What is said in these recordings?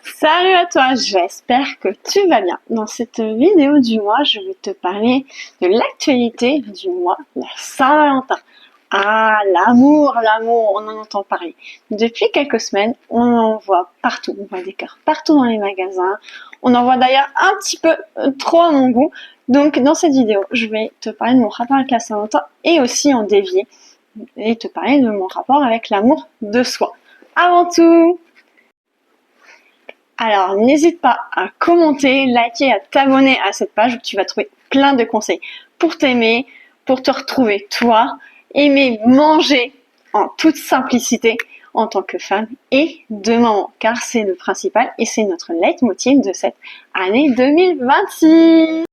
Salut à toi, j'espère que tu vas bien. Dans cette vidéo du mois, je vais te parler de l'actualité du mois, la Saint-Valentin. Ah, l'amour, on en entend parler. Depuis quelques semaines, on en voit partout, on voit des cœurs partout dans les magasins. On en voit d'ailleurs un petit peu trop à mon goût. Donc dans cette vidéo, je vais te parler de mon rapport avec la Saint-Valentin et aussi en dévier et te parler de mon rapport avec l'amour de soi. Avant tout, alors, n'hésite pas à commenter, liker, à t'abonner à cette page où tu vas trouver plein de conseils pour t'aimer, pour te retrouver toi, aimer manger en toute simplicité en tant que femme et de maman, car c'est le principal et c'est notre leitmotiv de cette année 2026.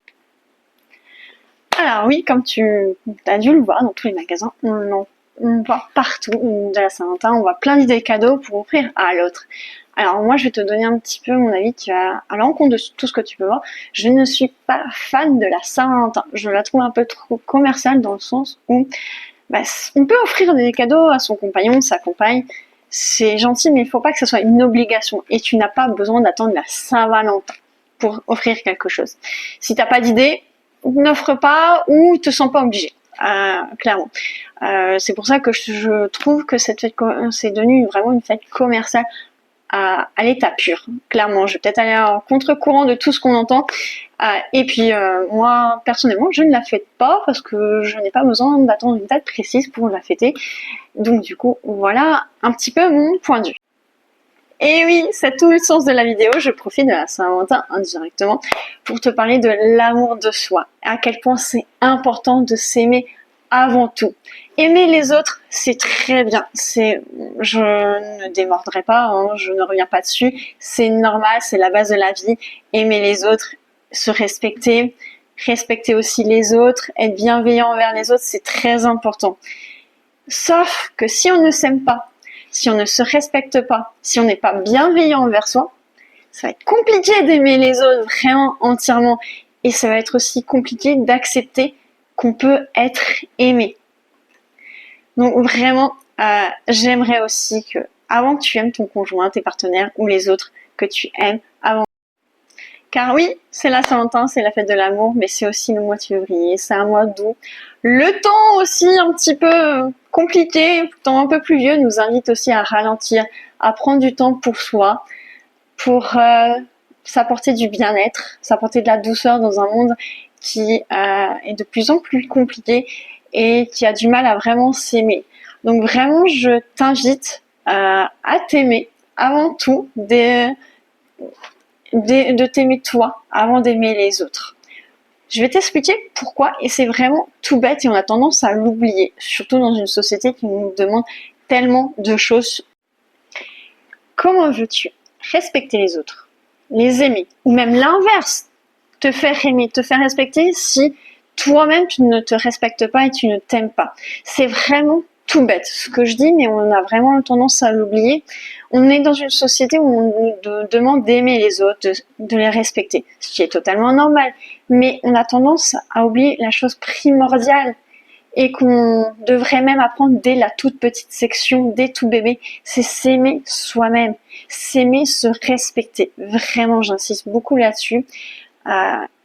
Alors oui, comme tu as dû le voir dans tous les magasins, on voit partout de la Saint-Valentin, on voit plein d'idées cadeaux pour offrir à l'autre. Alors moi, je vais te donner un petit peu mon avis qui va à l'encontre de tout ce que tu peux voir. Je ne suis pas fan de la Saint-Valentin. Je la trouve un peu trop commerciale dans le sens où on peut offrir des cadeaux à son compagnon, sa compagne. C'est gentil, mais il faut pas que ce soit une obligation. Et tu n'as pas besoin d'attendre la Saint-Valentin pour offrir quelque chose. Si t'as pas d'idée, n'offre pas ou te sens pas obligé. Clairement. C'est pour ça que je trouve que cette fête, c'est devenu vraiment une fête commerciale à l'état pur. Clairement, je vais peut-être aller en contre-courant de tout ce qu'on entend. Et puis, moi, personnellement, je ne la fête pas parce que je n'ai pas besoin d'attendre une date précise pour la fêter. Donc, du coup, voilà un petit peu mon point de vue. Et oui, c'est tout le sens de la vidéo. Je profite de la Saint-Valentin indirectement pour te parler de l'amour de soi. À quel point c'est important de s'aimer avant tout. Aimer les autres, c'est très bien. Je ne démordrai pas, hein, je ne reviens pas dessus. C'est normal, c'est la base de la vie. Aimer les autres, se respecter, respecter aussi les autres, être bienveillant envers les autres, c'est très important. Sauf que si on ne s'aime pas, si on ne se respecte pas, si on n'est pas bienveillant envers soi, ça va être compliqué d'aimer les autres vraiment entièrement. Et ça va être aussi compliqué d'accepter qu'on peut être aimé. Donc vraiment, j'aimerais aussi que, avant que tu aimes ton conjoint, tes partenaires ou les autres que tu aimes avant. Car oui, c'est la Saint-Valentin, c'est la fête de l'amour, mais c'est aussi le mois de février, c'est un mois d'août. Le temps aussi un petit peu compliqué, le temps un peu pluvieux, nous invite aussi à ralentir, à prendre du temps pour soi, pour s'apporter du bien-être, s'apporter de la douceur dans un monde qui est de plus en plus compliqué et qui a du mal à vraiment s'aimer. Donc vraiment, je t'invite à t'aimer avant tout, de t'aimer toi avant d'aimer les autres. Je vais t'expliquer pourquoi et c'est vraiment tout bête et on a tendance à l'oublier, surtout dans une société qui nous demande tellement de choses. Comment veux-tu respecter les autres, les aimer ou même l'inverse, te faire aimer, te faire respecter si toi-même tu ne te respectes pas et tu ne t'aimes pas? C'est vraiment tout bête ce que je dis, mais on a vraiment tendance à l'oublier. On est dans une société où on nous demande d'aimer les autres, de les respecter, ce qui est totalement normal. Mais on a tendance à oublier la chose primordiale et qu'on devrait même apprendre dès la toute petite section, dès tout bébé, c'est s'aimer soi-même, s'aimer, se respecter. Vraiment, j'insiste beaucoup là-dessus.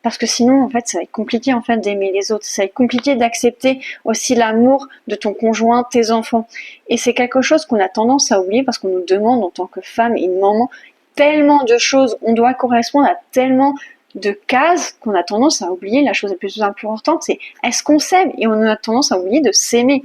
Parce que sinon, en fait, ça va être compliqué en fait d'aimer les autres. Ça va être compliqué d'accepter aussi l'amour de ton conjoint, tes enfants. Et c'est quelque chose qu'on a tendance à oublier parce qu'on nous demande en tant que femme et maman tellement de choses. On doit correspondre à tellement de cases qu'on a tendance à oublier. La chose la plus importante, c'est est-ce qu'on s'aime? Et on a tendance à oublier de s'aimer.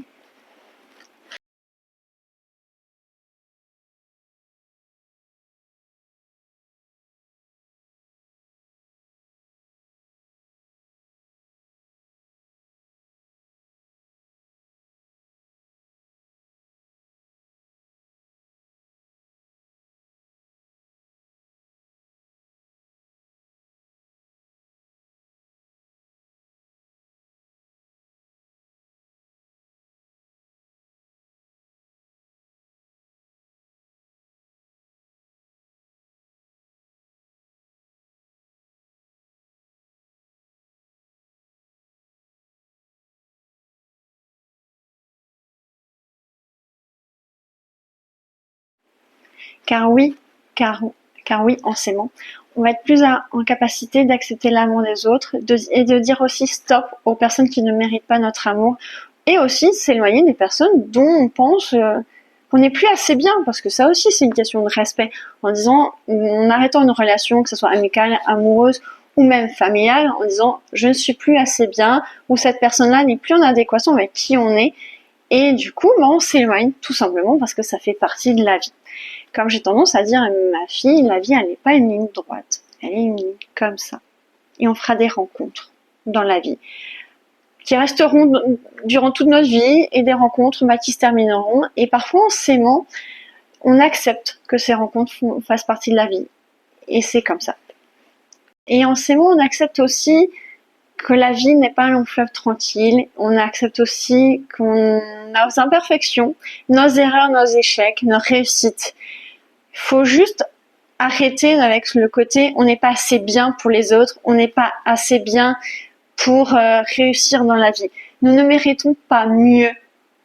Car oui, car Car oui, en s'aimant, on va être plus en capacité d'accepter l'amour des autres et de dire aussi stop aux personnes qui ne méritent pas notre amour, et aussi s'éloigner des personnes dont on pense qu'on n'est plus assez bien, parce que ça aussi c'est une question de respect, en disant, en arrêtant une relation, que ce soit amicale, amoureuse ou même familiale, en disant je ne suis plus assez bien, ou cette personne-là n'est plus en adéquation avec qui on est, et du coup on s'éloigne tout simplement parce que ça fait partie de la vie. Comme j'ai tendance à dire à ma fille, la vie elle n'est pas une ligne droite, elle est une ligne comme ça, et on fera des rencontres dans la vie qui resteront durant toute notre vie, et des rencontres qui se termineront, et parfois en s'aimant, on accepte que ces rencontres fassent partie de la vie, et c'est comme ça. Et en s'aimant, on accepte aussi que la vie n'est pas un long fleuve tranquille, on accepte aussi qu'on a nos imperfections, nos erreurs, nos échecs, nos réussites. Il faut juste arrêter avec le côté on n'est pas assez bien pour les autres, on n'est pas assez bien pour réussir dans la vie. Nous ne méritons pas mieux,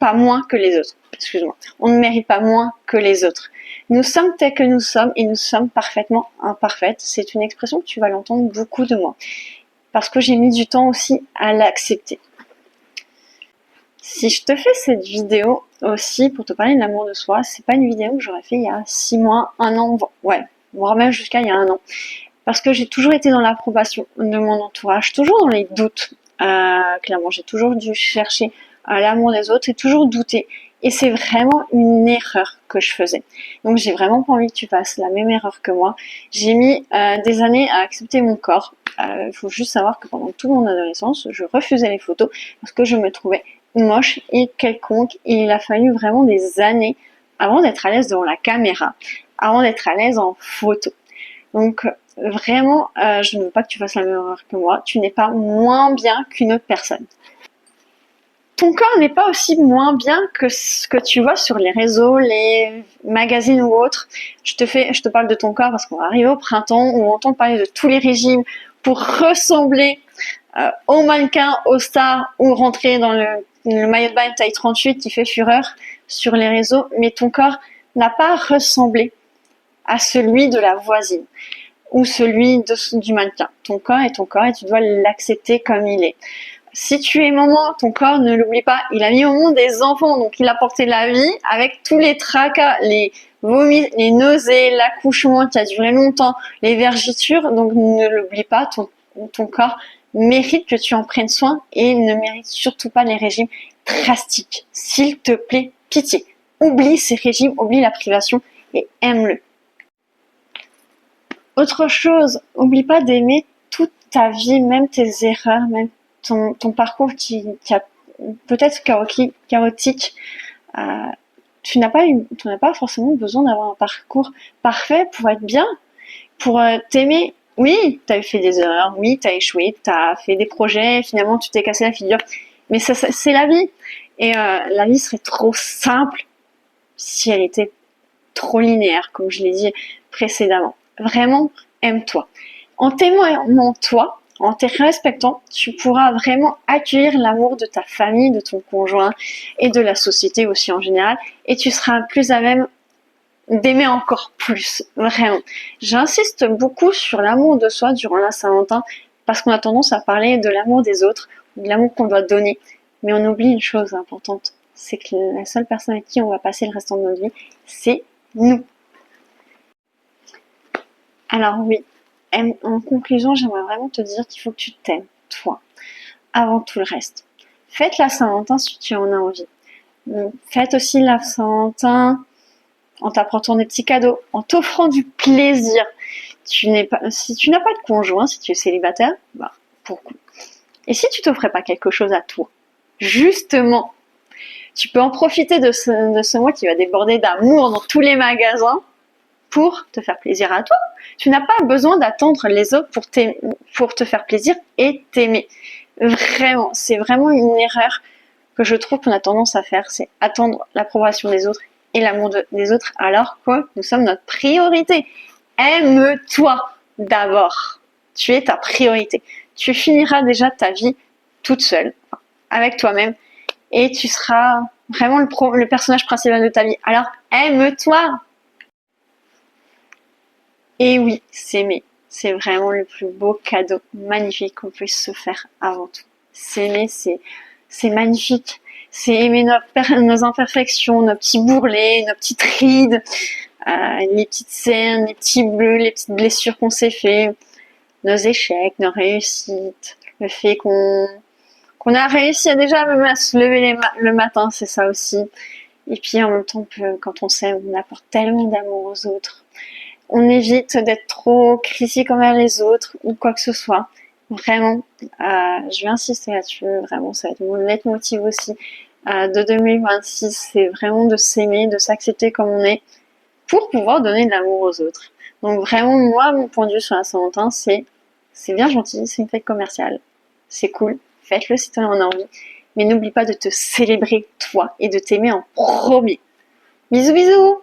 pas moins que les autres. Excuse-moi. On ne mérite pas moins que les autres. Nous sommes tels que nous sommes, et nous sommes parfaitement imparfaites. C'est une expression que tu vas l'entendre beaucoup de moi. Parce que j'ai mis du temps aussi à l'accepter. Si je te fais cette vidéo aussi pour te parler de l'amour de soi, c'est pas une vidéo que j'aurais fait il y a 6 mois, 1 an, ouais, voire même jusqu'à il y a 1 an. Parce que j'ai toujours été dans l'approbation de mon entourage, toujours dans les doutes. Clairement, j'ai toujours dû chercher l'amour des autres et toujours douter. Et c'est vraiment une erreur que je faisais. Donc j'ai vraiment pas envie que tu fasses la même erreur que moi. J'ai mis des années à accepter mon corps. Il faut juste savoir que pendant toute mon adolescence, je refusais les photos parce que je me trouvais moche et quelconque. Et il a fallu vraiment des années avant d'être à l'aise devant la caméra, avant d'être à l'aise en photo. Donc vraiment, je ne veux pas que tu fasses la même erreur que moi. Tu n'es pas moins bien qu'une autre personne. Ton corps n'est pas aussi moins bien que ce que tu vois sur les réseaux, les magazines ou autres. Je te parle de ton corps parce qu'on va arriver au printemps où on entend parler de tous les régimes pour ressembler aux mannequins, aux stars, ou rentrer dans le maillot de bain taille 38 qui fait fureur sur les réseaux. Mais ton corps n'a pas ressemblé à celui de la voisine ou celui du mannequin. Ton corps est ton corps et tu dois l'accepter comme il est. Si tu es maman, ton corps, ne l'oublie pas, il a mis au monde des enfants, donc il a porté la vie avec tous les tracas, les vomis, les nausées, l'accouchement qui a duré longtemps, les vergitures, donc ne l'oublie pas, ton corps mérite que tu en prennes soin et ne mérite surtout pas les régimes drastiques. S'il te plaît, pitié. Oublie ces régimes, oublie la privation et aime-le. Autre chose, oublie pas d'aimer toute ta vie, même tes erreurs, même ton parcours qui a peut-être chaotique. Tu n'as pas forcément besoin d'avoir un parcours parfait pour être bien, pour t'aimer. Oui, tu as fait des erreurs, oui, tu as échoué, tu as fait des projets, finalement tu t'es cassé la figure. Mais ça c'est la vie. Et la vie serait trop simple si elle était trop linéaire, comme je l'ai dit précédemment. Vraiment, aime-toi. En t'aimant toi, en te respectant, tu pourras vraiment accueillir l'amour de ta famille, de ton conjoint et de la société aussi en général, et tu seras plus à même d'aimer encore plus, vraiment. J'insiste beaucoup sur l'amour de soi durant la Saint-Valentin parce qu'on a tendance à parler de l'amour des autres, de l'amour qu'on doit donner, mais on oublie une chose importante, c'est que la seule personne avec qui on va passer le restant de notre vie, c'est nous. Alors oui, en conclusion, j'aimerais vraiment te dire qu'il faut que tu t'aimes, toi, avant tout le reste. Faites la Saint-Valentin si tu en as envie. Faites aussi la Saint-Valentin en t'apportant des petits cadeaux, en t'offrant du plaisir. Si tu n'as pas de conjoint, si tu es célibataire, pourquoi? Et si tu t'offrais pas quelque chose à toi, justement, tu peux en profiter de ce mois qui va déborder d'amour dans tous les magasins pour te faire plaisir à toi. Tu n'as pas besoin d'attendre les autres pour te faire plaisir et t'aimer. Vraiment, c'est vraiment une erreur que je trouve qu'on a tendance à faire, c'est attendre l'approbation des autres et l'amour des autres, alors que nous sommes notre priorité. Aime-toi d'abord. Tu es ta priorité. Tu finiras déjà ta vie toute seule, avec toi-même, et tu seras vraiment le personnage principal de ta vie. Alors, aime-toi. Et oui, s'aimer, c'est vraiment le plus beau cadeau magnifique qu'on puisse se faire avant tout. S'aimer, c'est magnifique. C'est aimer nos imperfections, nos petits bourrelets, nos petites rides, les petites cernes, les petits bleus, les petites blessures qu'on s'est fait, nos échecs, nos réussites, le fait qu'on a réussi à déjà même à se lever le matin, c'est ça aussi. Et puis en même temps, quand on s'aime, on apporte tellement d'amour aux autres. On évite d'être trop critique envers les autres ou quoi que ce soit. Vraiment, je vais insister là-dessus. Vraiment, ça va être mon leitmotiv aussi de 2026. C'est vraiment de s'aimer, de s'accepter comme on est pour pouvoir donner de l'amour aux autres. Donc vraiment, moi, mon point de vue sur la Saint-Valentin, c'est bien gentil, c'est une fête commerciale. C'est cool, faites-le si tu en as envie. Mais n'oublie pas de te célébrer toi et de t'aimer en premier. Bisous bisous!